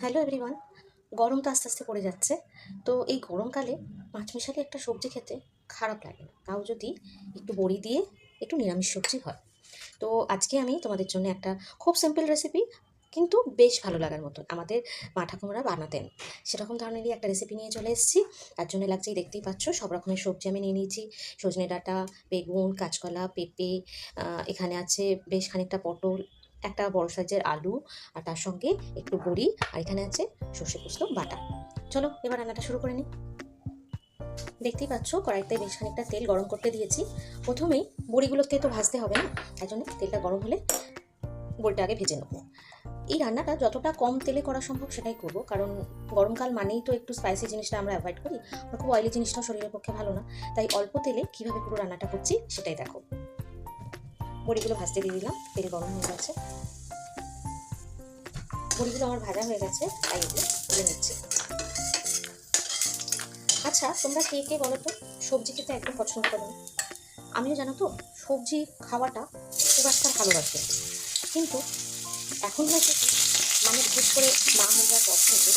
Hello everyone. গরম তো আস্তে আস্তে পড়ে যাচ্ছে। তো এই গরমকালে পাঁচমিশালি একটা সবজি খেতে খারাপ লাগে না, তাও যদি একটু বড়ি দিয়ে একটু নিরামিষ সবজি হয়। তো আজকে আমি তোমাদের জন্য একটা খুব সিম্পল রেসিপি, কিন্তু বেশ ভালো লাগার মতন আমাদের মা ঠাকুমারা বানাতেন, সেরকম ধরনেরই একটা রেসিপি নিয়ে চলে এসেছি। তার জন্য লাগছেই, দেখতেই পাচ্ছ, সব রকমের সবজি আমি নিয়ে নিয়েছি। সজনে ডাঁটা, বেগুন, কাঁচকলা, পেঁপে, এখানে আছে বেশ খানিকটা পটল, একটা বড় সাইজের আলু, আর তার সঙ্গে একটু বড়ি, আর এখানে আছে সর্ষে পোস্ত বাটা। চলো এবার রান্নাটা শুরু করে নিই। দেখতেই পাচ্ছ, কড়াইতে বেশ খানিকটা তেল গরম করতে দিয়েছি। প্রথমেই বড়িগুলোকে তো ভাজতে হবে না, তাই জন্য তেলটা গরম হলে বড়িটা আগে ভেজে নেবো। এই রান্নাটা যতটা কম তেলে করা সম্ভব সেটাই করব, কারণ গরমকাল মানেই তো একটু স্পাইসি জিনিসটা আমরা অ্যাভয়েড করি, আর খুব অয়েলি জিনিসটাও শরীরের পক্ষে ভালো না। তাই অল্প তেলে কিভাবে পুরো রান্নাটা করছি সেটাই দেখো। বড়িগুলো ভাজতে দিয়ে দিলাম, তেল গরম হয়ে গেছে। বড়িগুলো আমার ভাজা হয়ে গেছে, তাই এগুলো তুলে নিচ্ছি। আচ্ছা, তোমরা কে কে বলো তো সবজি খেতে একদম পছন্দ করো না? আমিও জানো তো, সবজি খাওয়াটা খুব একটা ভালোবাসি, কিন্তু এখন হয়েছে কি, মানে বিশেষ করে মা হয়ে যাওয়ার পর থেকে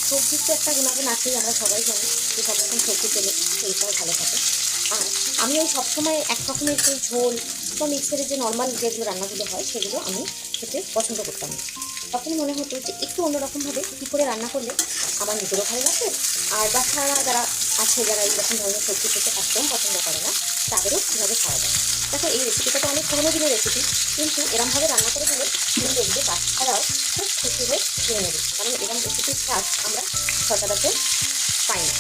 সবজির তো একটা গুণাগুণ আছেই, আমরা সবাই জানি যে সব রকম সবজি পেলে শরীরটাও ভালো থাকে। আর আমি ওই সবসময় এক রকমের যে ঝোল বা মিক্সের যে নর্মাল যেগুলো রান্নাগুলো হয় সেগুলো আমি খেতে পছন্দ করতাম না। তখনই মনে হতো যে একটু অন্যরকমভাবে কী করে রান্না করলে আমার নিজেরও ভালো লাগবে, আর বাচ্চারা যারা আছে, যারা এইরকম ধরনের সবজি খেতে একদম পছন্দ করে না, তাদেরও কীভাবে খাওয়া যায়। দেখো, এই রেসিপিটা তো অনেক পুরোনো দিনের রেসিপি, কিন্তু এরমভাবে রান্না করে দিলে তুমি দেখবে বাচ্চারাও খুব খুশি হয়ে খেয়ে নেবে, কারণ এরকম রেসিপির স্বাদ আমরা সচরাচর পাই না।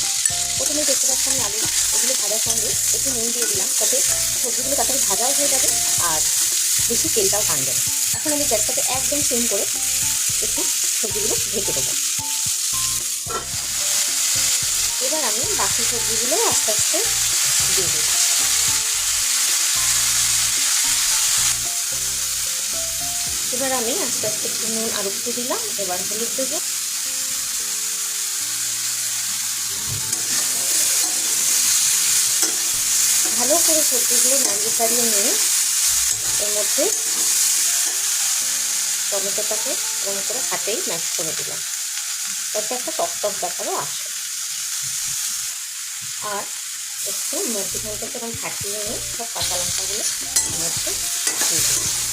প্রথমে দেখতে পাচ্ছি আমি আলু, এগুলো ভাজার সঙ্গে একটু নুন দিয়ে দিলাম, তাতে সবজিগুলো তাড়াতাড়ি ভাজাও হয়ে যাবে আর বেশি তেলটাও টানবে না। এখন আমি গ্যাসটাকে একদম সিম করে একটু সবজিগুলো ঢেকে দেবো। এবার আমি বাকি সবজিগুলো আস্তে আস্তে দিয়ে দেবো। এবার আমি আস্তে আস্তে একটু নুন আর একটু দিলাম, এবার হলুদ দেবো। ভালো করে সবজিগুলো নাড়িয়ে চাড়িয়ে নিয়ে এর মধ্যে টমেটোটাকে এরকম করে হাতেই ম্যাশ করে দিলাম, যাতে একটা টক টক ব্যাপারও আসে। আর একটু মধ্যখানটাকে এরকম ফাটিয়ে নিয়ে সব কাঁচা লঙ্কাগুলো মধ্যে দিয়ে দিলাম।